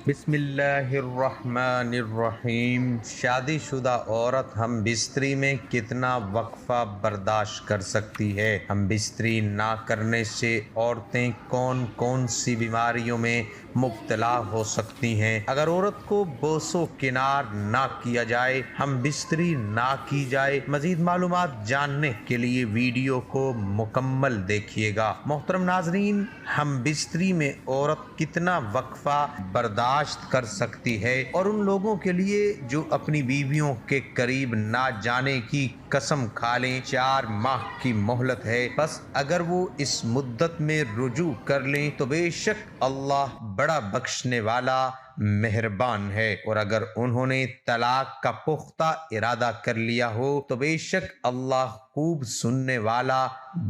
بسم اللہ الرحمن الرحیم۔ شادی شدہ عورت ہم بستری میں کتنا وقفہ برداشت کر سکتی ہے؟ ہم بستری نہ کرنے سے عورتیں کون کون سی بیماریوں میں مبتلا ہو سکتی ہیں؟ اگر عورت کو بوس و کنار نہ کیا جائے، ہم بستری نہ کی جائے، مزید معلومات جاننے کے لیے ویڈیو کو مکمل دیکھیے گا۔ محترم ناظرین، ہم بستری میں عورت کتنا وقفہ برداشت کر سکتی ہے، اور ان لوگوں کے لیے جو اپنی بیویوں کے قریب نہ جانے کی قسم کھا لیں، 4 ماہ کی مہلت ہے، بس اگر وہ اس مدت میں رجوع کر لیں تو بے شک اللہ بڑا بخشنے والا مہربان ہے، اور اگر انہوں نے طلاق کا پختہ ارادہ کر لیا ہو تو بے شک اللہ خوب سننے والا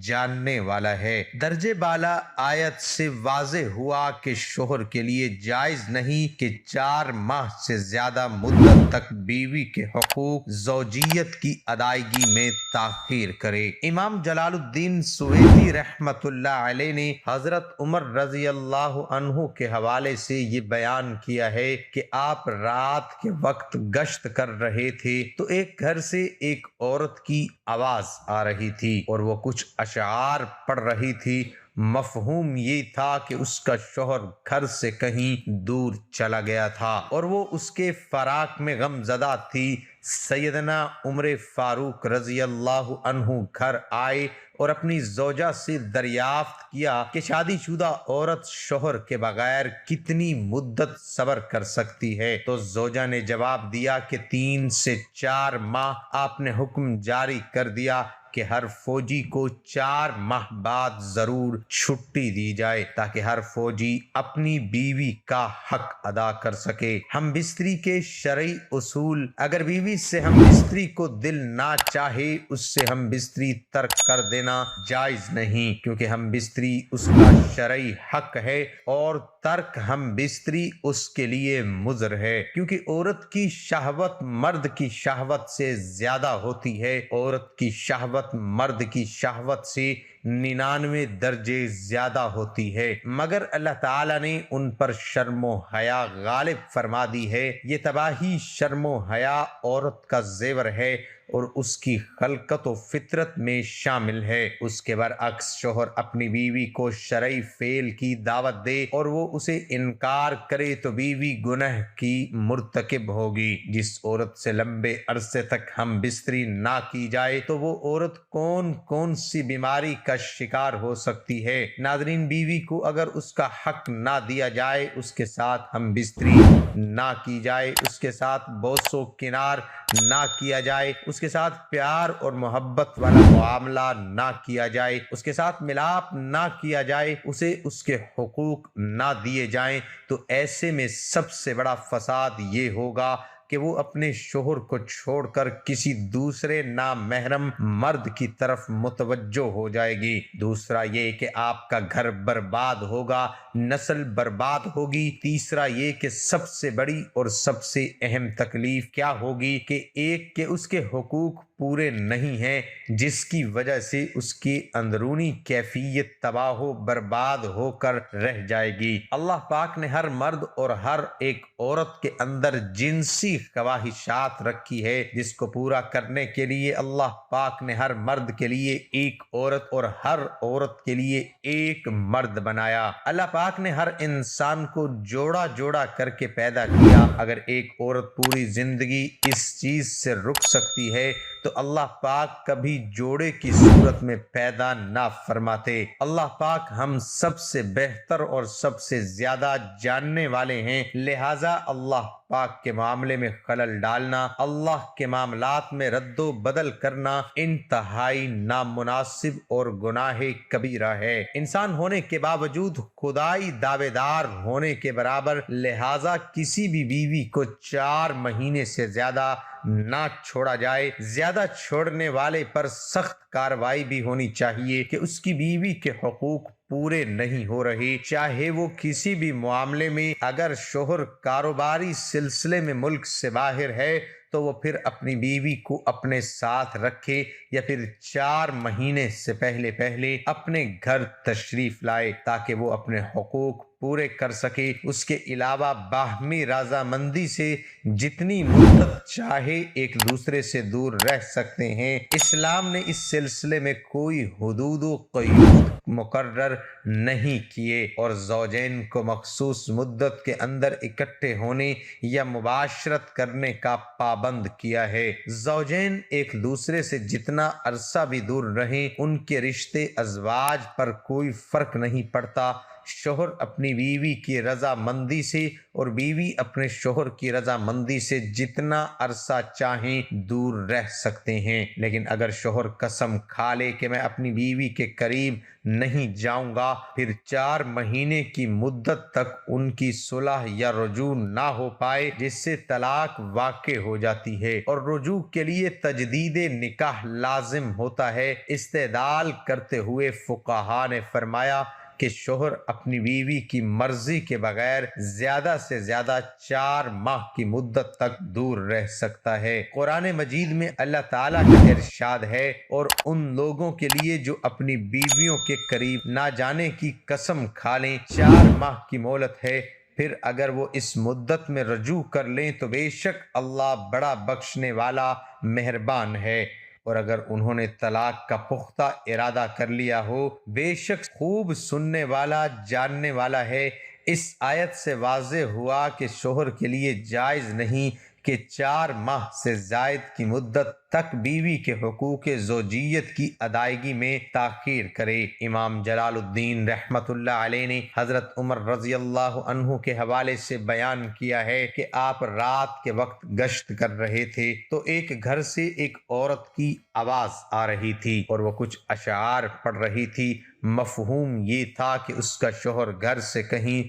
جاننے والا ہے۔ درجے بالا آیت سے واضح ہوا کہ شوہر کے لیے جائز نہیں کہ 4 ماہ سے زیادہ مدت تک بیوی کے حقوق زوجیت کی ادائیگی میں تاخیر کرے۔ امام جلال الدین سویتی رحمت اللہ علیہ نے حضرت عمر رضی اللہ عنہ کے حوالے سے یہ بیان کیا ہے کہ آپ رات کے وقت گشت کر رہے تھے تو ایک گھر سے ایک عورت کی آواز آ رہی تھی اور وہ کچھ اشعار پڑھ رہی تھی۔ مفہوم یہ تھا کہ اس کا شوہر گھر سے کہیں دور چلا گیا تھا اور وہ اس کے فراق میں غم زدہ تھی۔ سیدنا عمر فاروق رضی اللہ عنہ گھر آئے اور اپنی زوجہ سے دریافت کیا کہ شادی شدہ عورت شوہر کے بغیر کتنی مدت صبر کر سکتی ہے، تو زوجہ نے جواب دیا کہ 3 سے 4 ماہ۔ آپ نے حکم جاری کر دیا کہ ہر فوجی کو 4 ماہ بعد ضرور چھٹی دی جائے تاکہ ہر فوجی اپنی بیوی کا حق ادا کر سکے۔ ہم بستری کے شرعی اصول: اگر بیوی سے ہم بستری کو دل نہ چاہے، اس سے ہم بستری ترک کر دینا جائز نہیں، کیونکہ ہم بستری اس کا شرعی حق ہے، اور ترک ہم بستری اس کے لیے مضر ہے، کیونکہ عورت کی شہوت مرد کی شہوت سے زیادہ ہوتی ہے۔ عورت کی شہوت مرد کی شہوت سے 99 درجے زیادہ ہوتی ہے، مگر اللہ تعالیٰ نے ان پر شرم و حیا غالب فرما دی ہے۔ یہ تباہی شرم و حیا عورت کا زیور ہے اور اس کی خلقت و فطرت میں شامل ہے۔ اس کے برعکس شوہر اپنی بیوی کو شرعی فعل کی دعوت دے اور وہ اسے انکار کرے تو بیوی گناہ کی مرتکب ہوگی۔ جس عورت سے لمبے عرصے تک ہم بستری نہ کی جائے تو وہ عورت کون کون سی بیماری کا شکار ہو سکتی ہے؟ ناظرین، بیوی کو اگر اس کا حق نہ دیا جائے، اس کے ساتھ ہم بستری نہ کی جائے، اس کے ساتھ بوس و کنار نہ کیا جائے، اس کے ساتھ پیار اور محبت والا معاملہ نہ کیا جائے، اس کے ساتھ ملاپ نہ کیا جائے، اسے اس کے حقوق نہ دیے جائیں، تو ایسے میں سب سے بڑا فساد یہ ہوگا کہ وہ اپنے شوہر کو چھوڑ کر کسی دوسرے نامحرم مرد کی طرف متوجہ ہو جائے گی۔ دوسرا یہ کہ آپ کا گھر برباد ہوگا، نسل برباد ہوگی۔ تیسرا یہ کہ سب سے بڑی اور سب سے اہم تکلیف کیا ہوگی کہ ایک کہ اس کے حقوق پورے نہیں ہیں، جس کی وجہ سے اس کی اندرونی کیفیت تباہ و برباد ہو کر رہ جائے گی۔ اللہ پاک نے ہر مرد اور ہر ایک عورت کے اندر جنسی خواہشات رکھی ہے، جس کو پورا کرنے کے لیے اللہ پاک نے ہر مرد کے لیے ایک عورت اور ہر عورت کے لیے ایک مرد بنایا۔ اللہ پاک نے ہر انسان کو جوڑا جوڑا کر کے پیدا کیا۔ اگر ایک عورت پوری زندگی اس چیز سے رک سکتی ہے تو اللہ پاک کبھی جوڑے کی صورت میں پیدا نہ فرماتے۔ اللہ پاک ہم سب سے بہتر اور سب سے زیادہ جاننے والے ہیں، لہٰذا اللہ پاک کے معاملے میں خلل ڈالنا، اللہ کے معاملات میں رد و بدل کرنا انتہائی نامناسب اور گناہ کبیرہ ہے۔ انسان ہونے کے باوجود خدائی دعوے دار ہونے کے برابر، لہٰذا کسی بھی بیوی کو 4 مہینے سے زیادہ نہ چھوڑا جائے۔ زیادہ چھوڑنے والے پر سخت کارروائی بھی ہونی چاہیے کہ اس کی بیوی کے حقوق پورے نہیں ہو رہے، چاہے وہ کسی بھی معاملے میں۔ اگر شوہر کاروباری سلسلے میں ملک سے باہر ہے تو وہ پھر اپنی بیوی کو اپنے ساتھ رکھے یا پھر 4 مہینے سے پہلے اپنے گھر تشریف لائے تاکہ وہ اپنے حقوق پورے کر سکے۔ اس کے علاوہ باہمی رضامندی سے جتنی مدت چاہے ایک دوسرے سے دور رہ سکتے ہیں۔ اسلام نے اس سلسلے میں کوئی حدود و قیود مقرر نہیں کیے اور زوجین کو مخصوص مدت کے اندر اکٹھے ہونے یا مباشرت کرنے کا پابند کیا ہے۔ زوجین ایک دوسرے سے جتنا عرصہ بھی دور رہیں، ان کے رشتے ازواج پر کوئی فرق نہیں پڑتا۔ شوہر اپنی بیوی کی رضامندی سے اور بیوی اپنے شوہر کی رضامندی سے جتنا عرصہ چاہیں دور رہ سکتے ہیں، لیکن اگر شوہر قسم کھا لے کہ میں اپنی بیوی کے قریب نہیں جاؤں گا، پھر 4 مہینے کی مدت تک ان کی صلح یا رجوع نہ ہو پائے، جس سے طلاق واقع ہو جاتی ہے اور رجوع کے لیے تجدید نکاح لازم ہوتا ہے۔ استدلال کرتے ہوئے فقہاء نے فرمایا کہ شوہر اپنی بیوی کی مرضی کے بغیر زیادہ سے زیادہ 4 ماہ کی مدت تک دور رہ سکتا ہے۔ قرآن مجید میں اللہ تعالیٰ کا ارشاد ہے، اور ان لوگوں کے لیے جو اپنی بیویوں کے قریب نہ جانے کی قسم کھا لیں 4 ماہ کی مہلت ہے، پھر اگر وہ اس مدت میں رجوع کر لیں تو بے شک اللہ بڑا بخشنے والا مہربان ہے، اور اگر انہوں نے طلاق کا پختہ ارادہ کر لیا ہو، بے شک خوب سننے والا جاننے والا ہے۔ اس آیت سے واضح ہوا کہ شوہر کے لیے جائز نہیں کہ 4 ماہ سے زائد کی مدت تک بیوی کے حقوق زوجیت کی ادائیگی میں تاخیر کرے۔ امام جلال الدین رحمت اللہ علیہ نے حضرت عمر رضی اللہ عنہ کے حوالے سے بیان کیا ہے کہ آپ رات کے وقت گشت کر رہے تھے تو ایک گھر سے ایک عورت کی آواز آ رہی تھی اور وہ کچھ اشعار پڑھ رہی تھی۔ مفہوم یہ تھا کہ اس کا شوہر گھر سے کہیں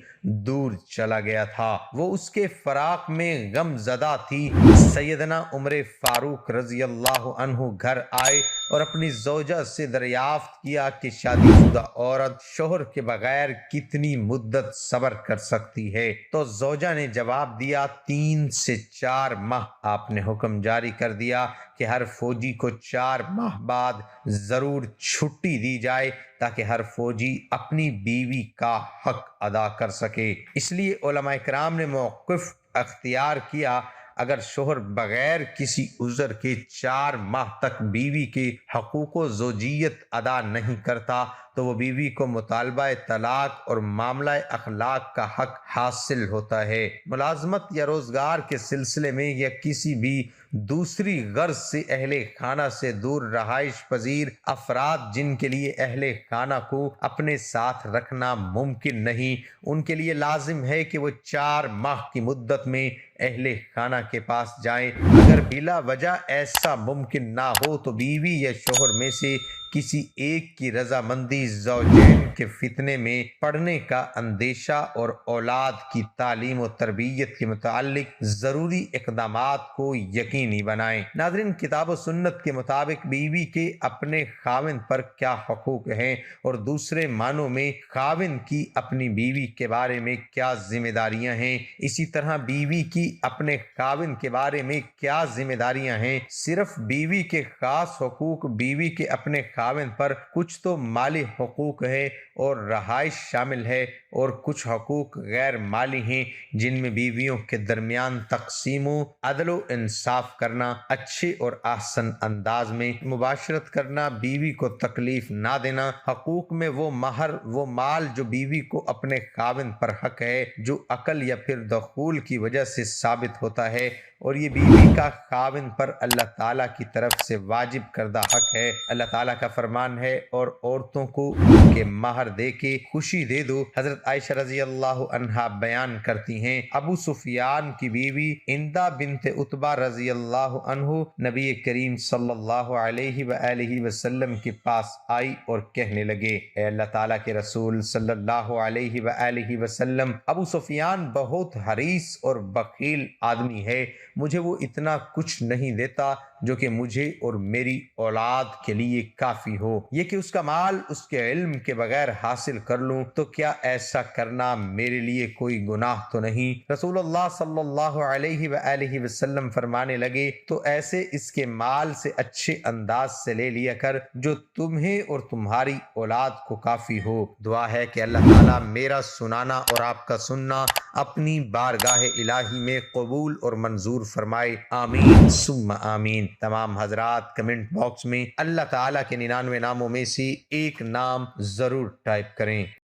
دور چلا گیا تھا، وہ اس کے فراق میں غم زدہ تھی۔ سیدنا عمر فاروق رضی اللہ عنہ گھر آئے اور اپنی زوجہ سے دریافت کیا کہ شادی شدہ عورت شوہر کے بغیر کتنی مدت صبر کر سکتی ہے؟ تو زوجہ نے جواب دیا 3 سے 4 ماہ۔ آپ نے حکم جاری کر دیا کہ ہر فوجی کو 4 ماہ بعد ضرور چھٹی دی جائے تاکہ ہر فوجی اپنی بیوی کا حق ادا کر سکے۔ اس لیے علماء کرام نے موقف اختیار کیا، اگر شوہر بغیر کسی عذر کے 4 ماہ تک بیوی کے حقوق و زوجیت ادا نہیں کرتا تو وہ بیوی کو مطالبہ طلاق اور معاملہ اخلاق کا حق حاصل ہوتا ہے۔ ملازمت یا روزگار کے سلسلے میں یا کسی بھی دوسری غرض سے اہل خانہ سے دور رہائش پذیر افراد جن کے لیے اہل خانہ کو اپنے ساتھ رکھنا ممکن نہیں، ان کے لیے لازم ہے کہ وہ 4 ماہ کی مدت میں اہل خانہ کے پاس جائیں۔ اگر بلا وجہ ایسا ممکن نہ ہو تو بیوی یا شوہر میں سے کسی ایک کی رضامندی زوجین کے فتنے میں پڑنے کا اندیشہ اور اولاد کی تعلیم و تربیت کے متعلق ضروری اقدامات کو یقینی بنائیں۔ ناظرین، کتاب و سنت کے مطابق بیوی کے اپنے خاوند پر کیا حقوق ہیں اور دوسرے معنوں میں خاوند کی اپنی بیوی کے بارے میں کیا ذمہ داریاں ہیں، اسی طرح بیوی کی اپنے خاوند کے بارے میں کیا ذمہ داریاں ہیں۔ صرف بیوی کے خاص حقوق، بیوی کے اپنے خاوند پر کچھ تو مالی حقوق ہے اور رہائش شامل ہے، اور کچھ حقوق غیر مالی ہیں جن میں بیویوں کے درمیان تقسیم و عدل و انصاف کرنا، اچھے اور احسن انداز میں مباشرت کرنا، بیوی کو تکلیف نہ دینا۔ حقوق میں وہ مہر، وہ مال جو بیوی کو اپنے خاوند پر حق ہے، جو عقل یا پھر دخول کی وجہ سے ثابت ہوتا ہے، اور یہ بیوی کا خاوند پر اللہ تعالیٰ کی طرف سے واجب کردہ حق ہے۔ اللہ تعالیٰ کا فرمان ہے، اور عورتوں کو ان کے مہر دے کے خوشی دے دو۔ حضرت عائشہ رضی اللہ عنہا بیان کرتی ہیں، ابو سفیان کی بیوی ہندہ بنت عتبہ رضی اللہ عنہ نبی کریم صلی اللہ علیہ وآلہ وسلم کے پاس آئی اور کہنے لگے، اے اللہ تعالیٰ کے رسول صلی اللہ علیہ وآلہ وسلم، ابو سفیان بہت حریص اور بخیل آدمی ہے، مجھے وہ اتنا کچھ نہیں دیتا جو کہ مجھے اور میری اولاد کے لیے کافی کافی ہو، یہ کہ اس کا مال اس کے علم کے بغیر حاصل کر لوں تو کیا ایسا کرنا میرے لیے کوئی گناہ تو نہیں؟ رسول اللہ صلی اللہ علیہ وآلہ وسلم فرمانے لگے تو ایسے اس کے مال سے اچھے انداز سے لے لیا کر جو تمہیں اور تمہاری اولاد کو کافی ہو۔ دعا ہے کہ اللہ تعالیٰ میرا سنانا اور آپ کا سننا اپنی بارگاہ الہی میں قبول اور منظور فرمائے، آمین ثم آمین۔ تمام حضرات کمنٹ باکس میں اللہ تعالیٰ کے 99 ناموں میں سے ایک نام ضرور ٹائپ کریں۔